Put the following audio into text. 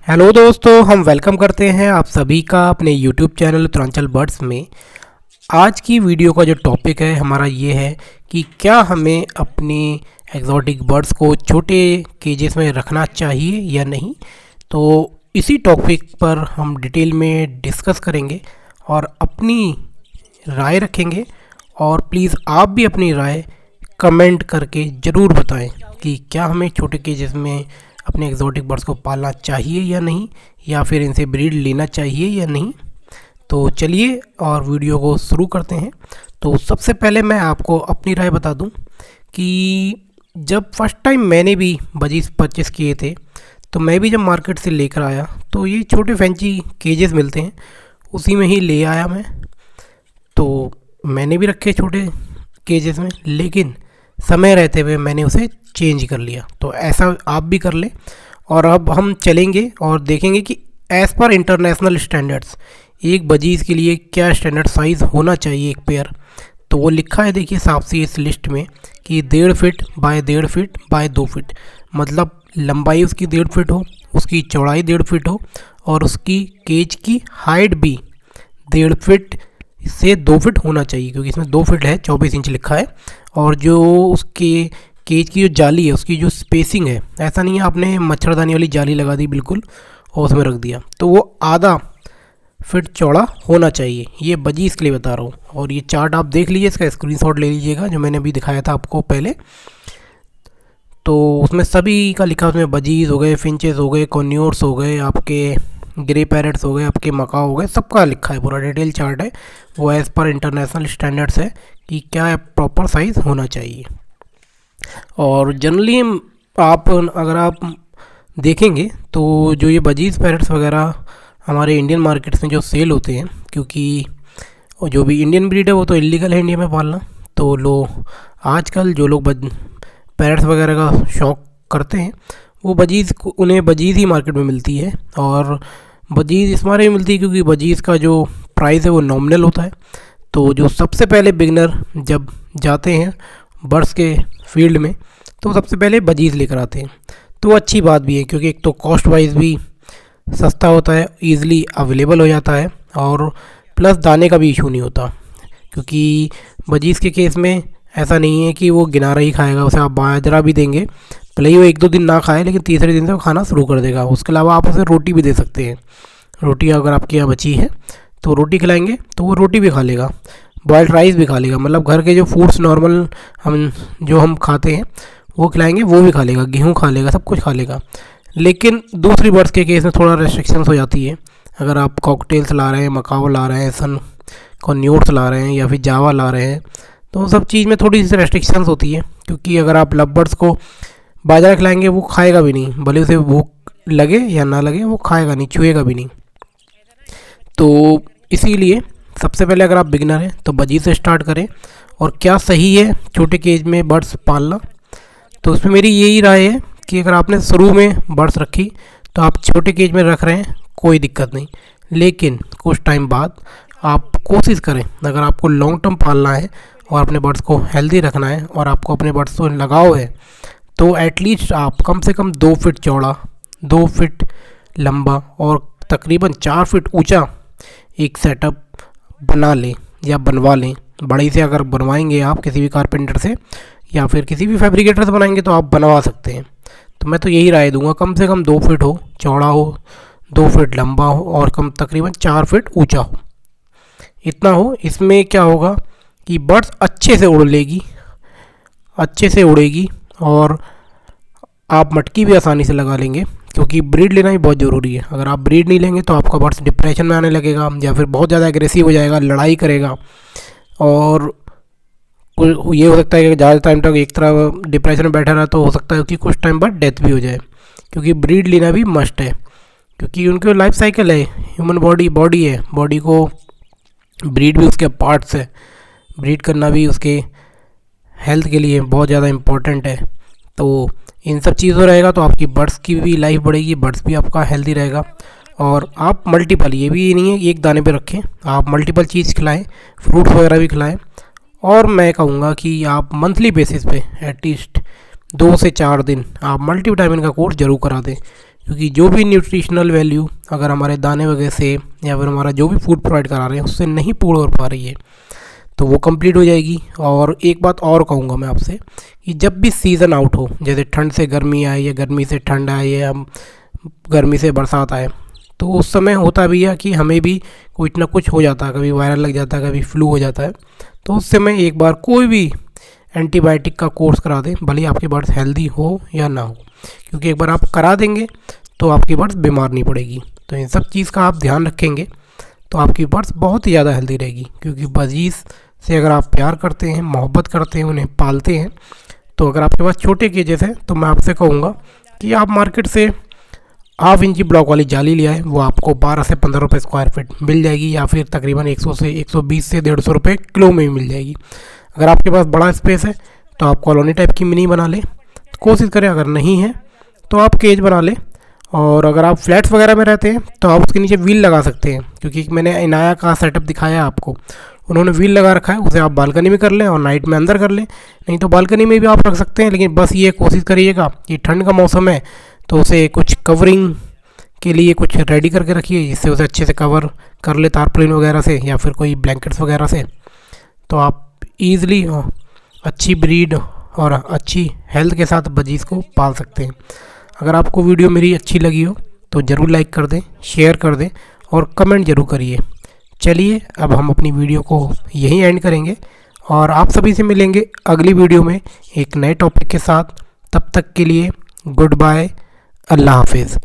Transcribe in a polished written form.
Hello दोस्तों, हम welcome करते हैं आप सभी का अपने यूट्यूब चैनल उत्तरांचल बर्ड्स में। आज की वीडियो का जो टॉपिक है हमारा ये है कि क्या हमें अपने एक्जॉटिक बर्ड्स को छोटे केजेस में रखना चाहिए या नहीं। तो इसी टॉपिक पर हम डिटेल में डिस्कस करेंगे और अपनी राय रखेंगे। और प्लीज़ आप भी अपनी राय कमेंट करके ज़रूर बताएं कि क्या हमें छोटे केजेस में अपने एक्जॉटिक बर्ड्स को पालना चाहिए या नहीं, या फिर इनसे ब्रीड लेना चाहिए या नहीं। तो चलिए और वीडियो को शुरू करते हैं। तो सबसे पहले मैं आपको अपनी राय बता दूं कि जब फर्स्ट टाइम मैंने भी बजीज परचेस किए थे तो मैं भी जब मार्केट से लेकर आया तो ये छोटे फैंसी केजेस मिलते हैं, उसी में ही ले आया मैं। तो मैंने भी रखे छोटे केजेस में, लेकिन समय रहते हुए मैंने उसे चेंज कर लिया। तो ऐसा आप भी कर लें। और अब हम चलेंगे और देखेंगे कि एज़ पर इंटरनेशनल स्टैंडर्ड्स एक बजीज के लिए क्या स्टैंडर्ड साइज़ होना चाहिए एक पेयर। तो वो लिखा है, देखिए साफ सी इस लिस्ट में कि 1.5 feet by 1.5 feet by 2 feet, मतलब लंबाई उसकी 1.5 फीट हो, उसकी चौड़ाई 1.5 फीट हो और उसकी केज की हाइट भी 1.5 फीट से 2 फीट होना चाहिए, क्योंकि इसमें 2 फीट है, 24 इंच लिखा है। और जो उसके केज की जो जाली है उसकी जो स्पेसिंग है, ऐसा नहीं है आपने मच्छरदानी वाली जाली लगा दी बिल्कुल और उसमें रख दिया, तो वो आधा फीट चौड़ा होना चाहिए। ये बजीज के लिए बता रहा हूँ। और ये चार्ट आप देख लीजिए, इसका स्क्रीनशॉट ले लीजिएगा जो मैंने अभी दिखाया था आपको पहले। तो उसमें सभी का लिखा, उसमें बजीज हो गए, फिंचेस हो गए, कॉन्योर्स हो गए, आपके ग्रे पैरेट्स हो गए, आपके मकाओ हो गए, सबका लिखा है, पूरा डिटेल चार्ट है। वो एज़ पर इंटरनेशनल स्टैंडर्ड्स है कि क्या प्रॉपर साइज़ होना चाहिए। और जनरली अगर आप देखेंगे तो जो ये बजीज पैरेट्स वगैरह हमारे इंडियन मार्केट्स में जो सेल होते हैं, क्योंकि जो भी इंडियन ब्रीड है वो तो इलीगल है इंडिया में पालना, तो लोग आजकल जो लोग पैरेट्स वगैरह का शौक़ करते हैं वो उन्हें बजीज ही मार्केट में मिलती है। और बजीज इस बारे में मिलती है क्योंकि बजीज का जो प्राइस है वो नॉमिनल होता है। तो जो सबसे पहले बिगनर जब जाते हैं बर्ड्स के फील्ड में तो सबसे पहले बजीज लेकर आते हैं। तो अच्छी बात भी है, क्योंकि एक तो कॉस्ट वाइज भी सस्ता होता है, ईज़िली अवेलेबल हो जाता है, और प्लस दाने का भी इशू नहीं होता। क्योंकि बजीज के केस में ऐसा नहीं है कि वो गिनारा ही खाएगा, उसे आप बाजरा भी देंगे, भले ही वो 1-2 दिन ना खाए, लेकिन तीसरे दिन से वो खाना शुरू कर देगा। उसके अलावा आप उसे रोटी भी दे सकते हैं। रोटी अगर आपके यहाँ बची है तो रोटी खिलाएंगे तो वो रोटी भी खा लेगा, बॉयल्ड राइस भी खा लेगा, मतलब घर के जो फूड्स नॉर्मल हम खाते हैं वो खिलाएंगे, वो भी खा लेगा, गेहूँ खा लेगा, सब कुछ खा लेगा। लेकिन दूसरी बर्ड्स के केस में थोड़ा रेस्ट्रिक्शंस हो जाती है। अगर आप कॉकटेल्स ला रहे हैं, मकाओ ला रहे हैं, सन कॉन्योर्स ला रहे हैं या फिर जावा ला रहे हैं, तो सब चीज़ में थोड़ी सी रेस्ट्रिक्शंस होती है। क्योंकि अगर आप लव बर्ड्स को बाजरा खिलाएंगे वो खाएगा भी नहीं, भले उसे भूख लगे या ना लगे, वो खाएगा नहीं, छुएगा भी नहीं। तो इसीलिए सबसे पहले अगर आप बिगिनर हैं तो बजीज से स्टार्ट करें। और क्या सही है छोटे केज में बर्ड्स पालना, तो उसमें मेरी यही राय है कि अगर आपने शुरू में बर्ड्स रखी तो आप छोटे केज में रख रहे हैं, कोई दिक्कत नहीं। लेकिन कुछ टाइम बाद आप कोशिश करें, अगर आपको लॉन्ग टर्म पालना है और अपने बर्ड्स को हेल्दी रखना है और आपको अपने बर्ड्स को लगाव है, तो एटलीस्ट आप कम से कम 2 फीट चौड़ा, 2 फीट लंबा और तकरीबन 4 फीट ऊंचा एक सेटअप बना लें या बनवा लें। बड़ी से अगर बनवाएंगे आप किसी भी कारपेंटर से या फिर किसी भी फैब्रिकेटर से बनाएंगे तो आप बनवा सकते हैं। तो मैं तो यही राय दूंगा, कम से कम 2 फीट हो चौड़ा हो, 2 फीट लंबा हो और तकरीबन 4 फीट ऊंचा हो, इतना हो। इसमें क्या होगा कि बर्ड्स अच्छे से उड़ेगी और आप मटकी भी आसानी से लगा लेंगे, क्योंकि ब्रीड लेना ही बहुत ज़रूरी है। अगर आप ब्रीड नहीं लेंगे तो आपका बर्ड्स डिप्रेशन में आने लगेगा या फिर बहुत ज़्यादा एग्रेसिव हो जाएगा, लड़ाई करेगा। और ये हो सकता है कि ज़्यादा टाइम तक एक तरह डिप्रेशन में बैठा रहा तो हो सकता है कि कुछ टाइम बाद डेथ भी हो जाए। क्योंकि ब्रीड लेना भी मस्ट है, क्योंकि उनके लाइफ साइकिल है, ह्यूमन बॉडी है, बॉडी को ब्रीड भी उसके पार्ट्स है, ब्रीड करना भी उसके हेल्थ के लिए बहुत ज़्यादा इम्पोर्टेंट है। तो इन सब चीज़ों रहेगा तो आपकी बर्ड्स की भी लाइफ बढ़ेगी, बर्ड्स भी आपका हेल्दी रहेगा। और आप मल्टीपल, ये भी नहीं है एक दाने पे रखें, आप मल्टीपल चीज़ खिलाएं, फ्रूट्स वगैरह भी खिलाएं। और मैं कहूँगा कि आप मंथली बेसिस पे एटलीस्ट 2 से 4 दिन आप मल्टीविटामिन का कोर्स ज़रूर करा दें, क्योंकि जो भी न्यूट्रिशनल वैल्यू अगर हमारे दाने वगैरह से या फिर हमारा जो भी फूड प्रोवाइड करा रहे हैं उससे नहीं पूर्ण हो पा रही है तो वो कंप्लीट हो जाएगी। और एक बात और कहूँगा मैं आपसे कि जब भी सीज़न आउट हो, जैसे ठंड से गर्मी आए या गर्मी से ठंड आए या गर्मी से बरसात आए, तो उस समय होता भी है कि हमें भी कुछ ना कुछ हो जाता है, कभी वायरल लग जाता है, कभी फ्लू हो जाता है। तो उस समय एक बार कोई भी एंटीबायोटिक का कोर्स करा दें, भले ही आपकी बर्ड्स हेल्दी हो या ना हो, क्योंकि एक बार आप करा देंगे तो आपकी बर्ड्स बीमार नहीं पड़ेगी। तो इन सब चीज़ का आप ध्यान रखेंगे तो आपकी बर्ड्स बहुत ही ज़्यादा हेल्दी रहेगी। क्योंकि बजीज़ से अगर आप प्यार करते हैं, मोहब्बत करते हैं, उन्हें पालते हैं, तो अगर आपके पास छोटे केजेस हैं तो मैं आपसे कहूँगा कि आप मार्केट से 1/2 इंची ब्लॉक वाली जाली ले आए, वो आपको 12 से 15 रुपये स्क्वायर फीट मिल जाएगी, या फिर तकरीबन 100 से 120 से 150 रुपये किलो में भी मिल जाएगी। अगर आपके पास बड़ा स्पेस है तो आप कॉलोनी टाइप की मिनी बना लें, तो कोशिश करें, अगर नहीं है तो आप केज बना लें। और अगर आप फ्लैट्स वगैरह में रहते हैं तो आप उसके नीचे व्हील लगा सकते हैं, क्योंकि मैंने इनाया का सेटअप दिखाया आपको, उन्होंने व्हील लगा रखा है, उसे आप बालकनी में कर लें और नाइट में अंदर कर लें, नहीं तो बालकनी में भी आप रख सकते हैं। लेकिन बस ये कोशिश करिएगा कि ठंड का मौसम है तो उसे कुछ कवरिंग के लिए कुछ रेडी करके रखिए, जिससे उसे अच्छे से कवर कर ले तारप्लिन वगैरह से या फिर कोई ब्लैंकेट्स वगैरह से। तो आप ईज़िली अच्छी ब्रीड और अच्छी हेल्थ के साथ बजीज़ को पाल सकते हैं। अगर आपको वीडियो मेरी अच्छी लगी हो तो ज़रूर लाइक कर दें, शेयर कर दें और कमेंट ज़रूर करिए। चलिए अब हम अपनी वीडियो को यहीं एंड करेंगे और आप सभी से मिलेंगे अगली वीडियो में एक नए टॉपिक के साथ। तब तक के लिए गुड बाय, अल्लाह हाफिज़।